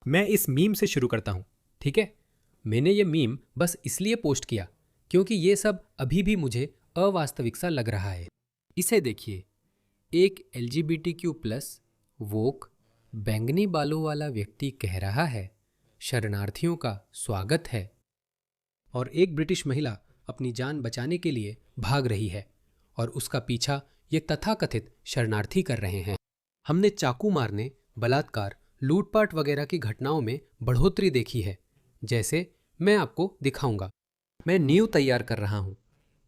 मैं इस मीम से शुरू करता हूँ, ठीक है। मैंने ये मीम बस इसलिए पोस्ट किया क्योंकि ये सब अभी भी मुझे अवास्तविक सा लग रहा है। इसे देखिए, एक LGBTQ प्लस वोक बैंगनी बालों वाला व्यक्ति कह रहा है शरणार्थियों का स्वागत है, और एक ब्रिटिश महिला अपनी जान बचाने के लिए भाग रही है और उसका पीछा ये तथाकथित शरणार्थी कर रहे हैं। हमने चाकू मारने, बलात्कार, लूटपाट वगैरह की घटनाओं में बढ़ोतरी देखी है, जैसे मैं आपको दिखाऊंगा। मैं नींव तैयार कर रहा हूँ।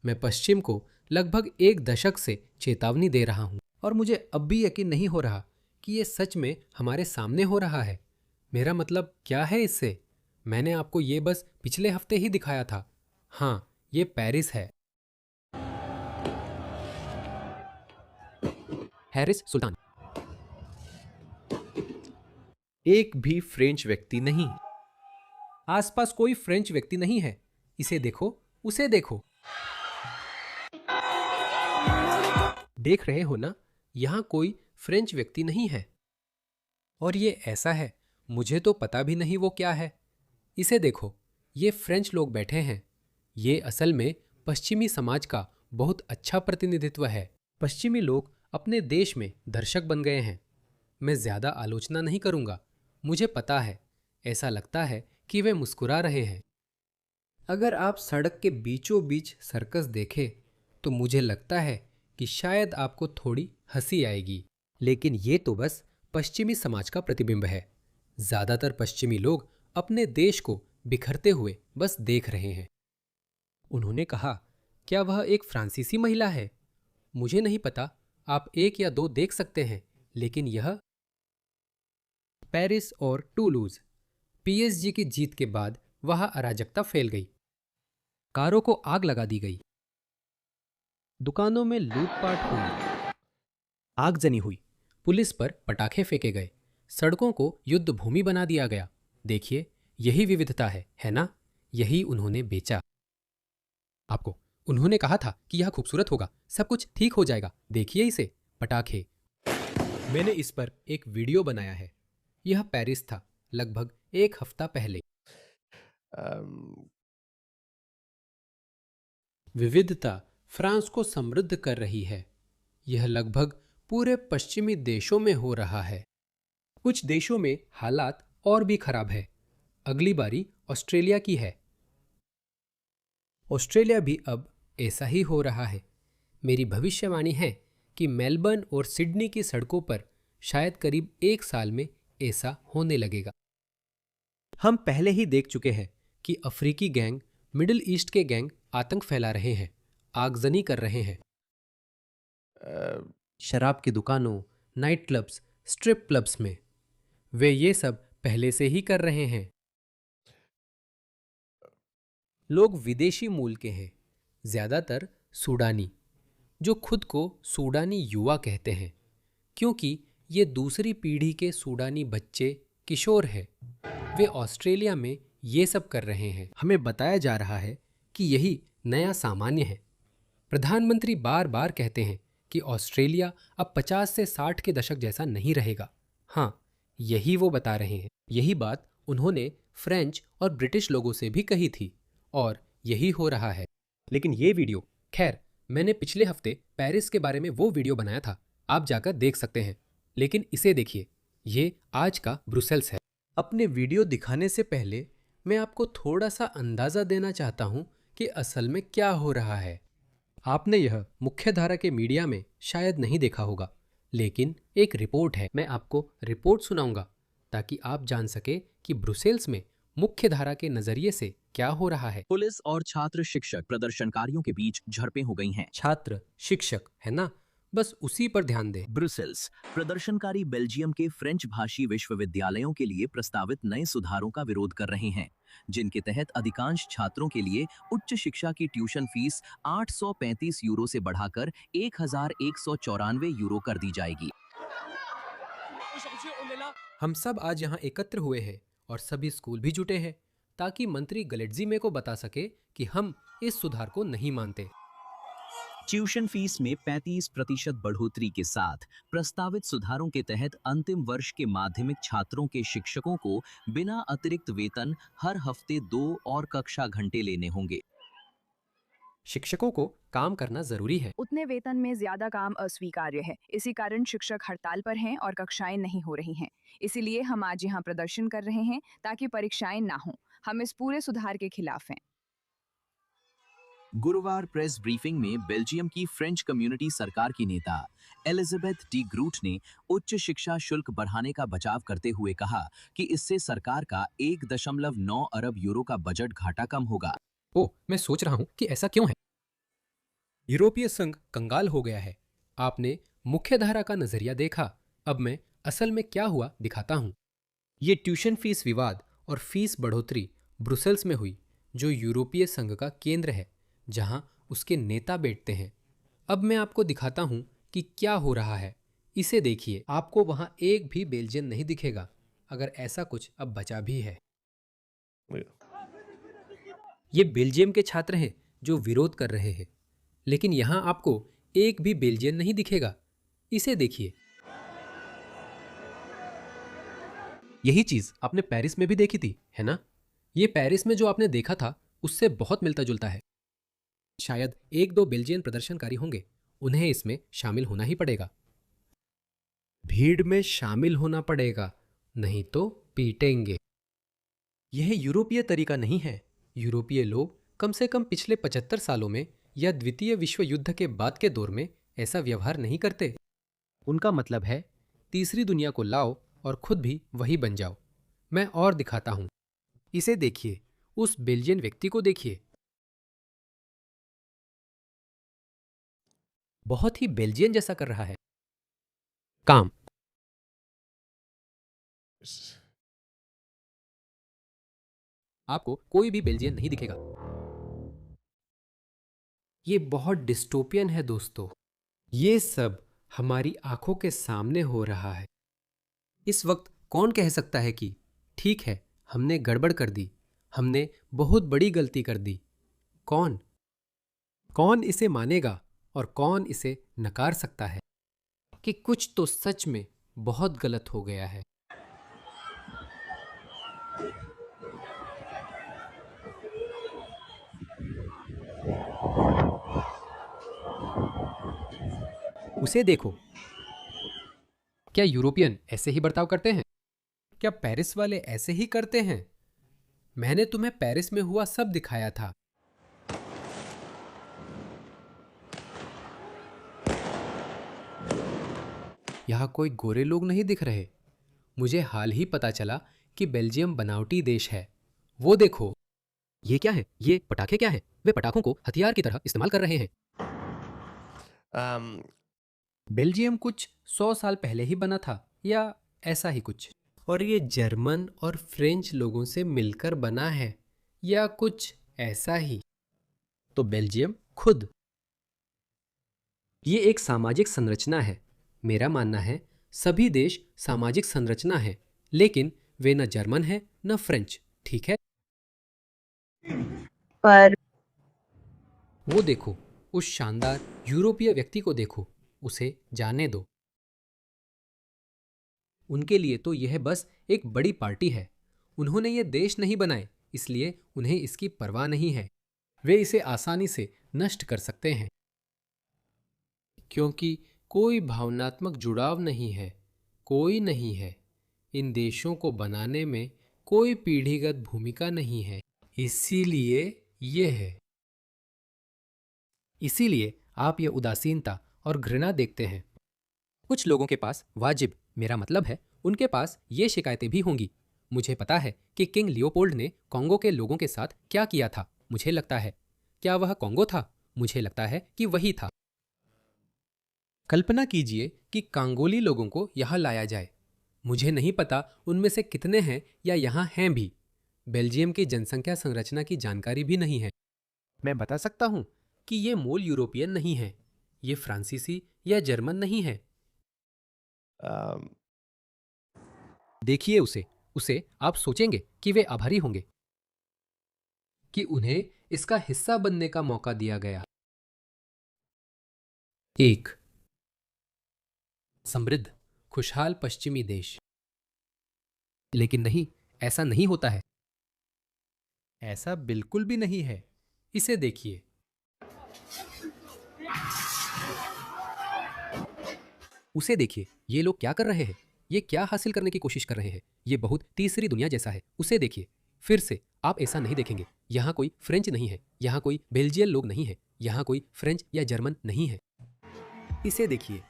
मैं पश्चिम को लगभग एक दशक से चेतावनी दे रहा हूँ और मुझे अब भी यकीन नहीं हो रहा कि ये सच में हमारे सामने हो रहा है। मेरा मतलब क्या है इससे? मैंने आपको ये बस पिछले हफ्ते ही दिखाया था। हाँ, ये पेरिस है। हैरिस सुल्तान। एक भी फ्रेंच व्यक्ति नहीं। आसपास कोई फ्रेंच व्यक्ति नहीं है। इसे देखो, उसे देखो। देख रहे हो ना, यहाँ कोई फ्रेंच व्यक्ति नहीं है। और ये ऐसा है, मुझे तो पता भी नहीं वो क्या है। इसे देखो, ये फ्रेंच लोग बैठे हैं। ये असल में पश्चिमी समाज का बहुत अच्छा प्रतिनिधित्व है। पश्चिमी लोग अपने देश में दर्शक बन गए हैं। मैं ज्यादा आलोचना नहीं करूंगा। मुझे पता है, ऐसा लगता है कि वे मुस्कुरा रहे हैं। अगर आप सड़क के बीचों बीच सर्कस देखें तो मुझे लगता है कि शायद आपको थोड़ी हंसी आएगी। लेकिन ये तो बस पश्चिमी समाज का प्रतिबिंब है। ज्यादातर पश्चिमी लोग अपने देश को बिखरते हुए बस देख रहे हैं। उन्होंने कहा, क्या वह एक फ्रांसीसी महिला है? मुझे नहीं पता, आप एक या दो देख सकते हैं, लेकिन यह पेरिस और टूलूज। PSG की जीत के बाद वहां अराजकता फैल गई। कारों को आग लगा दी गई। दुकानों में लूटपाट हुई। आगजनी हुई। पुलिस पर पटाखे फेंके गए। सड़कों को युद्ध भूमि बना दिया गया। देखिए, यही विविधता है ना? यही उन्होंने बेचा आपको। उन्होंने कहा था कि यह खूबसूरत होगा, सब कुछ ठीक हो जाएगा। देखिए इसे, पटाखे। मैंने इस पर एक वीडियो बनाया है। यह पेरिस था, लगभग एक हफ्ता पहले। विविधता फ्रांस को समृद्ध कर रही है। यह लगभग पूरे पश्चिमी देशों में हो रहा है। कुछ देशों में हालात और भी खराब है। अगली बारी ऑस्ट्रेलिया की है। ऑस्ट्रेलिया भी अब ऐसा ही हो रहा है। मेरी भविष्यवाणी है कि मेलबर्न और सिडनी की सड़कों पर शायद करीब एक साल में ऐसा होने लगेगा। हम पहले ही देख चुके हैं कि अफ्रीकी गैंग, मिडिल ईस्ट के गैंग आतंक फैला रहे हैं, आगजनी कर रहे हैं। शराब की दुकानों, नाइट क्लब्स, स्ट्रिप क्लब्स में वे ये सब पहले से ही कर रहे हैं। लोग विदेशी मूल के हैं, ज्यादातर सूडानी, जो खुद को सूडानी युवा कहते हैं, क्योंकि ये दूसरी पीढ़ी के सूडानी बच्चे, किशोर हैं। वे ऑस्ट्रेलिया में ये सब कर रहे हैं। हमें बताया जा रहा है कि यही नया सामान्य है। प्रधानमंत्री बार बार कहते हैं कि ऑस्ट्रेलिया अब 50 से 60 के दशक जैसा नहीं रहेगा। हाँ, यही वो बता रहे हैं। यही बात उन्होंने फ्रेंच और ब्रिटिश लोगों से भी कही थी, और यही हो रहा है। लेकिन ये वीडियो, खैर, मैंने पिछले हफ्ते पेरिस के बारे में वो वीडियो बनाया था, आप जाकर देख सकते हैं। लेकिन इसे देखिए, ये आज का ब्रुसेल्स है। अपने वीडियो दिखाने से पहले मैं आपको थोड़ा सा अंदाजा देना चाहता हूं कि असल में क्या हो रहा है। आपने यह मुख्यधारा के मीडिया में शायद नहीं देखा होगा, लेकिन एक रिपोर्ट है। मैं आपको रिपोर्ट सुनाऊंगा ताकि आप जान सके कि ब्रुसेल्स में मुख्यधारा के नजरिए से क्या हो रहा है। पुलिस और छात्र शिक्षक प्रदर्शनकारियों के बीच झड़पें हो गई हैं। छात्र शिक्षक है ना, बस उसी पर ध्यान दें। ब्रुसेल्स प्रदर्शनकारी बेल्जियम के फ्रेंच भाषी विश्वविद्यालयों के लिए प्रस्तावित नए सुधारों का विरोध कर रहे हैं, जिनके तहत अधिकांश छात्रों के लिए उच्च शिक्षा की ट्यूशन फीस 835 यूरो से बढ़ाकर 1194 यूरो कर दी जाएगी। हम सब आज यहाँ एकत्र हुए हैं और सभी स्कूल भी जुटे हैं ताकि मंत्री गलेट्जी को बता सके कि हम इस सुधार को नहीं मानते। ट्यूशन फीस में 35% बढ़ोतरी के साथ प्रस्तावित सुधारों के तहत अंतिम वर्ष के माध्यमिक छात्रों के शिक्षकों को बिना अतिरिक्त वेतन हर हफ्ते 2 और कक्षा घंटे लेने होंगे। शिक्षकों को काम करना जरूरी है। उतने वेतन में ज्यादा काम अस्वीकार्य है। इसी कारण शिक्षक हड़ताल पर हैं और कक्षाएं नहीं हो रही हैं। इसीलिए हम आज यहाँ प्रदर्शन कर रहे हैं ताकि परीक्षाएं ना हों। हम इस पूरे सुधार के खिलाफ हैं। गुरुवार प्रेस ब्रीफिंग में बेल्जियम की फ्रेंच कम्युनिटी सरकार की नेता एलिजाबेथ डी ग्रूट ने उच्च शिक्षा शुल्क बढ़ाने का बचाव करते हुए कहा कि इससे सरकार का 1.9 अरब यूरो का बजट घाटा कम होगा। ओह, मैं सोच रहा हूँ कि ऐसा क्यों है। यूरोपीय संघ कंगाल हो गया है। आपने मुख्यधारा का नजरिया देखा, अब मैं असल में क्या हुआ दिखाता हूँ। ये ट्यूशन फीस विवाद और फीस बढ़ोतरी ब्रुसेल्स में हुई, जो यूरोपीय संघ का केंद्र है, जहां उसके नेता बैठते हैं। अब मैं आपको दिखाता हूं कि क्या हो रहा है। इसे देखिए, आपको वहां एक भी बेल्जियन नहीं दिखेगा, अगर ऐसा कुछ अब बचा भी है। ये बेल्जियम के छात्र हैं जो विरोध कर रहे हैं, लेकिन यहां आपको एक भी बेल्जियन नहीं दिखेगा। इसे देखिए। यही चीज आपने पेरिस में भी देखी थी, है ना? ये पेरिस में जो आपने देखा था उससे बहुत मिलता जुलता है। शायद 1-2 बेल्जियन प्रदर्शनकारी होंगे, उन्हें इसमें शामिल होना ही पड़ेगा। भीड़ में शामिल होना पड़ेगा, नहीं तो पीटेंगे। यह यूरोपीय तरीका नहीं है। यूरोपीय लोग कम से कम पिछले 75 सालों में या द्वितीय विश्व युद्ध के बाद के दौर में ऐसा व्यवहार नहीं करते। उनका मतलब है तीसरी दुनिया को लाओ और खुद भी वही बन जाओ। मैं और दिखाता हूं। इसे देखिए, उस बेल्जियन व्यक्ति को देखिए। बहुत ही बेल्जियन जैसा कर रहा है काम। आपको कोई भी बेल्जियन नहीं दिखेगा। ये बहुत डिस्टोपियन है दोस्तों। ये सब हमारी आंखों के सामने हो रहा है। इस वक्त कौन कह सकता है कि ठीक है, हमने गड़बड़ कर दी, हमने बहुत बड़ी गलती कर दी? कौन कौन इसे मानेगा और कौन इसे नकार सकता है कि कुछ तो सच में बहुत गलत हो गया है? उसे देखो। क्या यूरोपियन ऐसे ही बर्ताव करते हैं? क्या पेरिस वाले ऐसे ही करते हैं? मैंने तुम्हें पेरिस में हुआ सब दिखाया था। यहां कोई गोरे लोग नहीं दिख रहे। मुझे हाल ही पता चला कि बेल्जियम बनावटी देश है। वो देखो। ये क्या है? ये पटाखे क्या है? वे पटाखों को हथियार की तरह इस्तेमाल कर रहे हैं। बेल्जियम कुछ 100 साल पहले ही बना था, या ऐसा ही कुछ। और ये जर्मन और फ्रेंच लोगों से मिलकर बना है, या कुछ ऐसा ही। तो बेल्जियम खुद ये एक सामाजिक संरचना है। मेरा मानना है सभी देश सामाजिक संरचना है, लेकिन वे न जर्मन है न फ्रेंच, ठीक है? पर वो देखो, उस शानदार यूरोपीय व्यक्ति को देखो। उसे जाने दो। उनके लिए तो यह बस एक बड़ी पार्टी है। उन्होंने ये देश नहीं बनाए, इसलिए उन्हें इसकी परवाह नहीं है। वे इसे आसानी से नष्ट कर सकते हैं, क्योंकि कोई भावनात्मक जुड़ाव नहीं है। कोई नहीं है। इन देशों को बनाने में कोई पीढ़ीगत भूमिका नहीं है। इसीलिए यह है। इसीलिए आप ये उदासीनता और घृणा देखते हैं। कुछ लोगों के पास वाजिब, मेरा मतलब है उनके पास ये शिकायतें भी होंगी। मुझे पता है कि किंग लियोपोल्ड ने कॉन्गो के लोगों के साथ क्या किया था। मुझे लगता है, क्या वह कॉन्गो था? मुझे लगता है कि वही था। कल्पना कीजिए कि कांगोली लोगों को यहाँ लाया जाए। मुझे नहीं पता उनमें से कितने हैं या यहाँ हैं भी। बेल्जियम की जनसंख्या संरचना की जानकारी भी नहीं है। मैं बता सकता हूँ कि ये मूल यूरोपियन नहीं है, ये फ्रांसीसी या जर्मन नहीं है। देखिए उसे आप सोचेंगे कि वे आभारी होंगे कि उन्हें इसका हिस्सा बनने का मौका दिया गया। एक, समृद्ध खुशहाल पश्चिमी देश। लेकिन नहीं, ऐसा नहीं होता है। ऐसा बिल्कुल भी नहीं है। इसे देखिए। उसे देखिए, ये लोग क्या कर रहे हैं? ये क्या हासिल करने की कोशिश कर रहे हैं? ये बहुत तीसरी दुनिया जैसा है। उसे देखिए। फिर से आप ऐसा नहीं देखेंगे। यहाँ कोई फ्रेंच नहीं है, यहाँ कोई बेल्जियन लोग नहीं है, यहाँ कोई फ्रेंच या जर्मन नहीं है। इसे देखिए।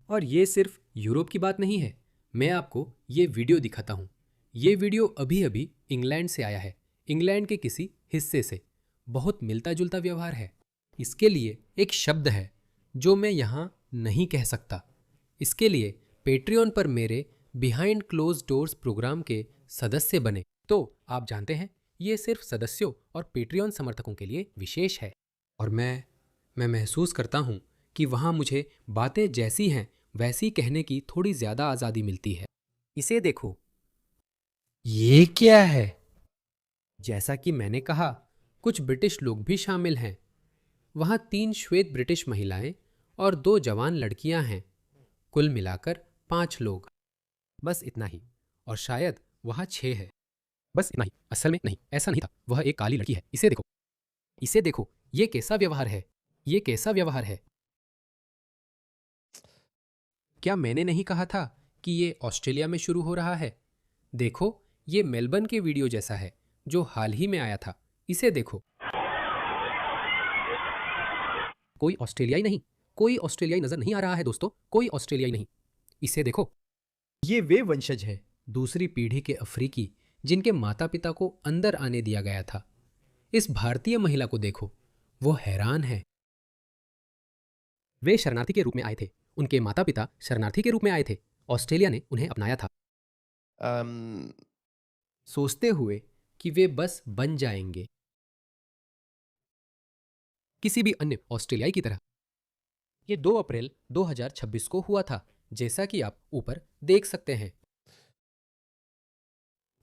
और ये सिर्फ यूरोप की बात नहीं है। मैं आपको ये वीडियो दिखाता हूँ। ये वीडियो अभी अभी इंग्लैंड से आया है, इंग्लैंड के किसी हिस्से से। बहुत मिलता जुलता व्यवहार है। इसके लिए एक शब्द है जो मैं यहाँ नहीं कह सकता। इसके लिए पेट्रियन पर मेरे बिहाइंड क्लोज डोर्स प्रोग्राम के सदस्य बने। तो आप जानते हैं, ये सिर्फ सदस्यों और पेट्रियन समर्थकों के लिए विशेष है। और मैं महसूस करता हूँ कि वहाँ मुझे बातें जैसी हैं वैसी कहने की थोड़ी ज़्यादा आज़ादी मिलती है। इसे देखो। ये क्या है? जैसा कि मैंने कहा, कुछ ब्रिटिश लोग भी शामिल हैं। वहाँ 3 श्वेत ब्रिटिश महिलाएं और 2 जवान लड़कियां हैं। कुल मिलाकर 5 लोग। बस इतना ही। और शायद वहाँ 6 है। बस इतना ही। असल में नहीं, ऐसा नहीं था। वह एक काली लड़की है। इसे देखो। इसे देखो। ये कैसा व्यवहार है? ये कैसा व्यवहार है? क्या मैंने नहीं कहा था कि ये ऑस्ट्रेलिया में शुरू हो रहा है? देखो, ये मेलबर्न के वीडियो जैसा है जो हाल ही में आया था। इसे देखो। कोई ऑस्ट्रेलियाई नहीं, कोई ऑस्ट्रेलियाई नजर नहीं आ रहा है दोस्तों, कोई ऑस्ट्रेलियाई नहीं। इसे देखो। ये वे वंशज है, दूसरी पीढ़ी के अफ्रीकी, जिनके माता पिता को अंदर आने दिया गया था। इस भारतीय महिला को देखो, वो हैरान है। वे शरणार्थी के रूप में आए थे। उनके माता पिता शरणार्थी के रूप में आए थे। ऑस्ट्रेलिया ने उन्हें अपनाया था, सोचते हुए कि वे बस बन जाएंगे किसी भी अन्य ऑस्ट्रेलियाई की तरह। ये 2 अप्रैल 2026 को हुआ था, जैसा कि आप ऊपर देख सकते हैं।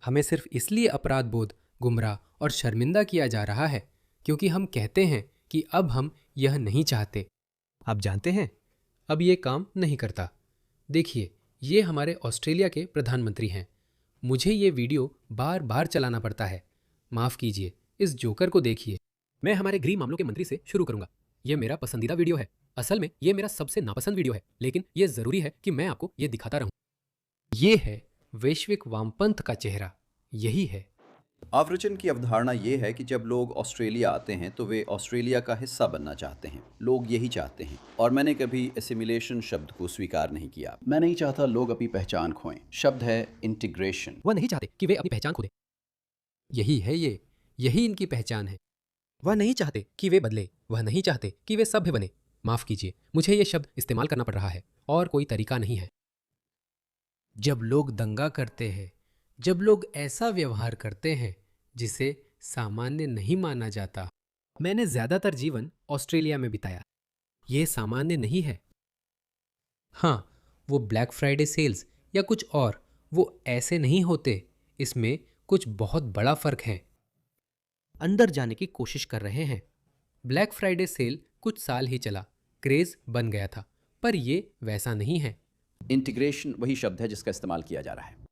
हमें सिर्फ इसलिए अपराध बोध, गुमराह और शर्मिंदा किया जा रहा है क्योंकि हम कहते हैं कि अब हम यह नहीं चाहते। आप जानते हैं, अब ये काम नहीं करता। देखिए, ये हमारे ऑस्ट्रेलिया के प्रधानमंत्री हैं। मुझे ये वीडियो बार बार चलाना पड़ता है। माफ़ कीजिए, इस जोकर को देखिए। मैं हमारे गृह मामलों के मंत्री से शुरू करूंगा। यह मेरा पसंदीदा वीडियो है। असल में यह मेरा सबसे नापसंद वीडियो है, लेकिन यह ज़रूरी है कि मैं आपको यह दिखाता रहूं। ये है वैश्विक वामपंथ का चेहरा। यही है। आव्रजन की अवधारणा ये है कि जब लोग ऑस्ट्रेलिया आते हैं तो वे ऑस्ट्रेलिया का हिस्सा बनना चाहते हैं। लोग यही चाहते हैं। और मैंने कभी एसिमिलेशन शब्द को स्वीकार नहीं किया। मैं नहीं चाहता लोग अपनी पहचान खोएं। शब्द है इंटीग्रेशन। वह नहीं चाहते कि वे अपनी पहचान खो दें। यही है ये, यही इनकी पहचान है। वह नहीं चाहते कि वे बदले, वह नहीं चाहते कि वे सभ्य बने। माफ़ कीजिए, मुझे ये शब्द इस्तेमाल करना पड़ रहा है और कोई तरीका नहीं है। जब लोग दंगा करते हैं, जब लोग ऐसा व्यवहार करते हैं जिसे सामान्य नहीं माना जाता। मैंने ज़्यादातर जीवन ऑस्ट्रेलिया में बिताया। ये सामान्य नहीं है। हाँ, वो ब्लैक फ्राइडे सेल्स या कुछ और, वो ऐसे नहीं होते। इसमें कुछ बहुत बड़ा फ़र्क है। अंदर जाने की कोशिश कर रहे हैं। ब्लैक फ्राइडे सेल कुछ साल ही चला, क्रेज बन गया था, पर ये वैसा नहीं है। इंटीग्रेशन वही शब्द है जिसका इस्तेमाल किया जा रहा है।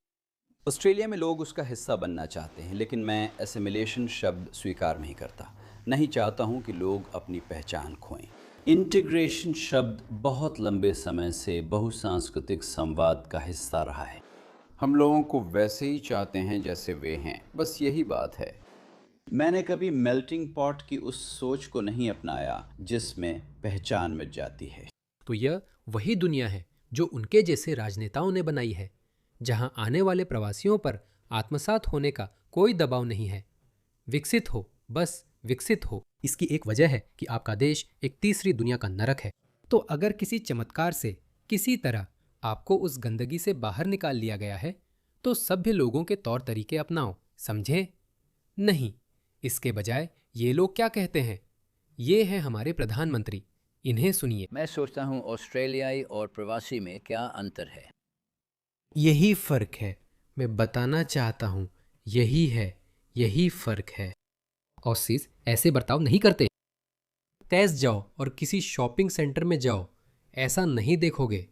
ऑस्ट्रेलिया में लोग उसका हिस्सा बनना चाहते हैं, लेकिन मैं एसिमिलेशन शब्द स्वीकार नहीं करता। नहीं चाहता हूं कि लोग अपनी पहचान खोएं। इंटीग्रेशन शब्द बहुत लंबे समय से बहुसांस्कृतिक संवाद का हिस्सा रहा है। हम लोगों को वैसे ही चाहते हैं जैसे वे हैं, बस यही बात है। मैंने कभी मेल्टिंग पॉट की उस सोच को नहीं अपनाया जिसमें पहचान मिट जाती है। तो यह वही दुनिया है जो उनके जैसे राजनेताओं ने बनाई है, जहां आने वाले प्रवासियों पर आत्मसात होने का कोई दबाव नहीं है। विकसित हो, बस विकसित हो। इसकी एक वजह है कि आपका देश एक तीसरी दुनिया का नरक है। तो अगर किसी चमत्कार से, किसी तरह आपको उस गंदगी से बाहर निकाल लिया गया है, तो सभ्य लोगों के तौर तरीके अपनाओ, समझे? नहीं, इसके बजाय ये लोग क्या कहते हैं? ये हैं हमारे प्रधानमंत्री, इन्हें सुनिए। मैं सोचता हूँ ऑस्ट्रेलियाई और प्रवासी में क्या अंतर है। यही फर्क है, मैं बताना चाहता हूँ। यही है, यही फर्क है। ऑसीज ऐसे बर्ताव नहीं करते। तेज जाओ और किसी शॉपिंग सेंटर में जाओ, ऐसा नहीं देखोगे।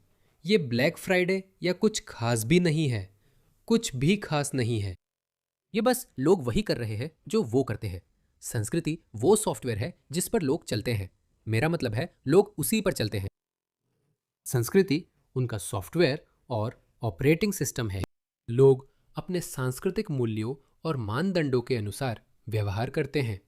ये ब्लैक फ्राइडे या कुछ खास भी नहीं है, कुछ भी खास नहीं है। ये बस लोग वही कर रहे हैं जो वो करते हैं। संस्कृति वो सॉफ्टवेयर है जिस पर लोग चलते हैं। मेरा मतलब है लोग उसी पर चलते हैं। संस्कृति उनका सॉफ्टवेयर और ऑपरेटिंग सिस्टम है। लोग अपने सांस्कृतिक मूल्यों और मानदंडों के अनुसार व्यवहार करते हैं,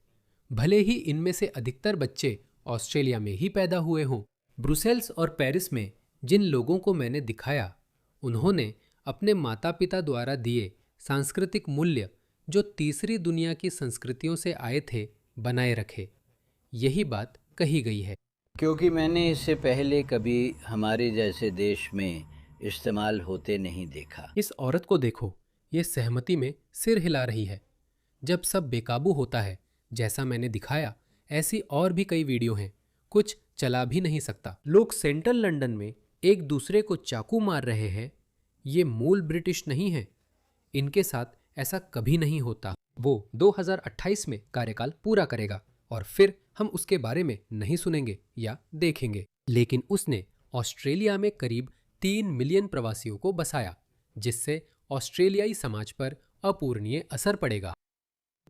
भले ही इनमें से अधिकतर बच्चे ऑस्ट्रेलिया में ही पैदा हुए हों। ब्रुसेल्स और पेरिस में जिन लोगों को मैंने दिखाया, उन्होंने अपने माता पिता द्वारा दिए सांस्कृतिक मूल्य जो तीसरी दुनिया की संस्कृतियों से आए थे, बनाए रखे। यही बात कही गई है। क्योंकि मैंने इससे पहले कभी हमारे जैसे देश में इस्तेमाल होते नहीं देखा। इस औरत को देखो, ये सहमति में सिर हिला रही है। जब सब बेकाबू होता है, जैसा मैंने दिखाया, ऐसी और भी कई वीडियो हैं। कुछ चला भी नहीं सकता। लोग सेंट्रल लंदन में एक दूसरे को चाकू मार रहे हैं। ये मूल ब्रिटिश नहीं है। इनके साथ ऐसा कभी नहीं होता। वो 2028 में कार्यकाल पूरा करेगा और फिर हम उसके बारे में नहीं सुनेंगे या देखेंगे। लेकिन उसने ऑस्ट्रेलिया में करीब 3 मिलियन प्रवासियों को बसाया, जिससे ऑस्ट्रेलियाई समाज पर अपूरणीय असर पड़ेगा।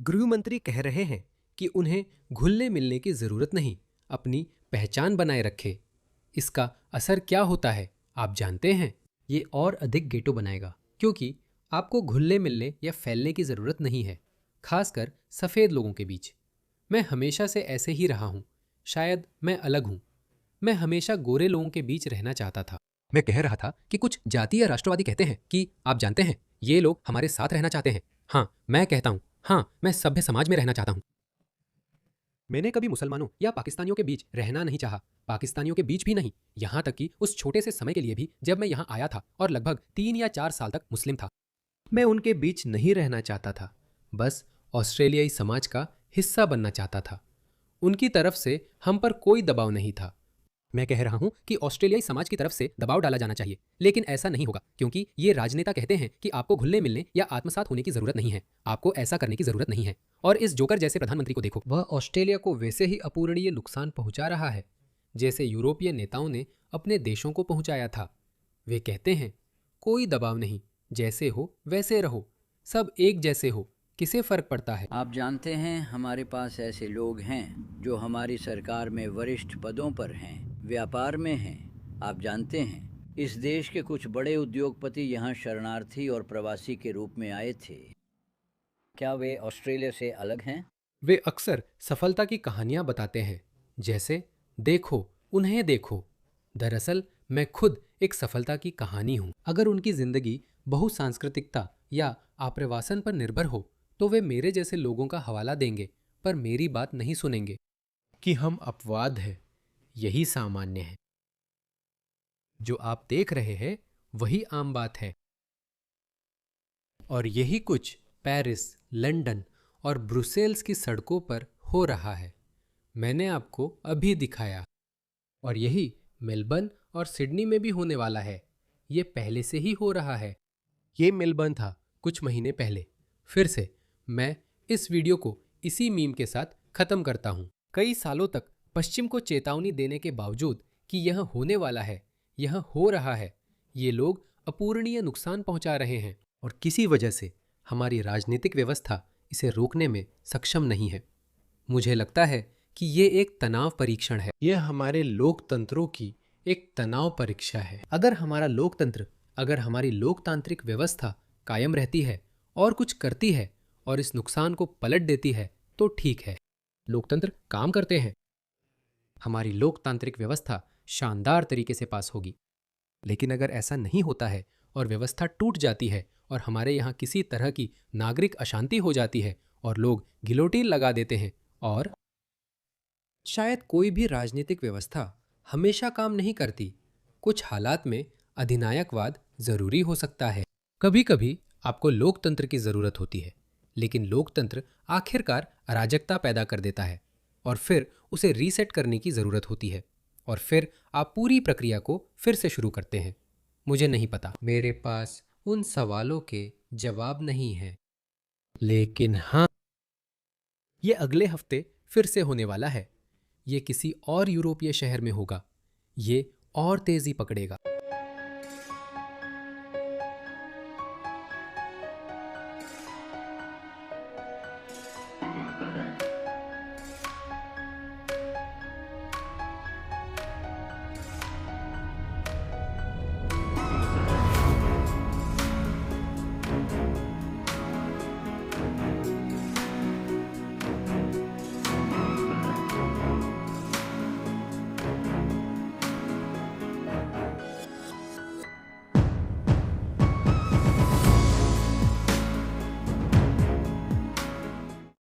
गृह मंत्री कह रहे हैं कि उन्हें घुलने मिलने की जरूरत नहीं, अपनी पहचान बनाए रखे। इसका असर क्या होता है आप जानते हैं? ये और अधिक गेटो बनाएगा, क्योंकि आपको घुलने मिलने या फैलने की जरूरत नहीं है, खासकर सफेद लोगों के बीच। मैं हमेशा से ऐसे ही रहा हूं। शायद मैं अलग हूं। मैं हमेशा गोरे लोगों के बीच रहना चाहता था। मैं कह रहा था कि कुछ जातीय राष्ट्रवादी कहते हैं कि आप जानते हैं, ये लोग हमारे साथ रहना चाहते हैं। हाँ, मैं कहता हूं, हाँ, मैं सभ्य समाज में रहना चाहता हूं। मैंने कभी मुसलमानों या पाकिस्तानियों के बीच रहना नहीं चाहा, पाकिस्तानियों के बीच भी नहीं, यहां तक कि उस छोटे से समय के लिए भी जब मैं यहां आया था और लगभग 3 या 4 साल तक मुस्लिम था। मैं उनके बीच नहीं रहना चाहता था, बस ऑस्ट्रेलियाई समाज का हिस्सा बनना चाहता था। उनकी तरफ से हम पर कोई दबाव नहीं था। मैं कह रहा हूं कि ऑस्ट्रेलियाई समाज की तरफ से दबाव डाला जाना चाहिए, लेकिन ऐसा नहीं होगा, क्योंकि ये राजनेता कहते हैं कि आपको घुलने मिलने या आत्मसात होने की जरूरत नहीं है। आपको ऐसा करने की जरूरत नहीं है। और इस जोकर जैसे प्रधानमंत्री को देखो, वह ऑस्ट्रेलिया को वैसे ही अपूरणीय नुकसान पहुंचा रहा है जैसे यूरोपीय नेताओं ने अपने देशों को पहुंचाया था। वे कहते हैं कोई दबाव नहीं, जैसे हो वैसे रहो, सब एक जैसे हो, किसे फर्क पड़ता है? आप जानते हैं हमारे पास ऐसे लोग हैं जो हमारी सरकार में वरिष्ठ पदों पर हैं, व्यापार में हैं। आप जानते हैं इस देश के कुछ बड़े उद्योगपति यहाँ शरणार्थी और प्रवासी के रूप में आए थे। क्या वे ऑस्ट्रेलिया से अलग हैं? वे अक्सर सफलता की कहानियां बताते हैं, जैसे देखो उन्हें देखो। दरअसल मैं खुद एक सफलता की कहानी हूं। अगर उनकी जिंदगी बहुसांस्कृतिकता या आप्रवासन पर निर्भर हो तो वे मेरे जैसे लोगों का हवाला देंगे, पर मेरी बात नहीं सुनेंगे कि हम अपवाद हैं। यही सामान्य है। जो आप देख रहे हैं वही आम बात है। और यही कुछ पेरिस, लंदन और ब्रुसेल्स की सड़कों पर हो रहा है। मैंने आपको अभी दिखाया। और यही मेलबर्न और सिडनी में भी होने वाला है। ये पहले से ही हो रहा है। ये मेलबर्न था कुछ महीने पहले। फिर से मैं इस वीडियो को इसी मीम के साथ खत्म करता हूं। कई सालों तक पश्चिम को चेतावनी देने के बावजूद कि यह होने वाला है, यह हो रहा है, ये लोग अपूरणीय नुकसान पहुंचा रहे हैं और किसी वजह से हमारी राजनीतिक व्यवस्था इसे रोकने में सक्षम नहीं है। मुझे लगता है कि ये एक तनाव परीक्षण है। यह हमारे लोकतंत्रों की एक तनाव परीक्षा है। अगर हमारी लोकतांत्रिक व्यवस्था कायम रहती है और कुछ करती है और इस नुकसान को पलट देती है तो ठीक है। लोकतंत्र काम करते हैं। हमारी लोकतांत्रिक व्यवस्था शानदार तरीके से पास होगी। लेकिन अगर ऐसा नहीं होता है और व्यवस्था टूट जाती है और हमारे यहाँ किसी तरह की नागरिक अशांति हो जाती है और लोग गिलोटिन लगा देते हैं, और शायद कोई भी राजनीतिक व्यवस्था हमेशा काम नहीं करती। कुछ हालात में अधिनायकवाद जरूरी हो सकता है। कभी कभी आपको लोकतंत्र की जरूरत होती है, लेकिन लोकतंत्र आखिरकार अराजकता पैदा कर देता है और फिर उसे रीसेट करने की जरूरत होती है और फिर आप पूरी प्रक्रिया को फिर से शुरू करते हैं। मुझे नहीं पता, मेरे पास उन सवालों के जवाब नहीं हैं, लेकिन हाँ, ये अगले हफ्ते फिर से होने वाला है। ये किसी और यूरोपीय शहर में होगा। ये और तेजी पकड़ेगा।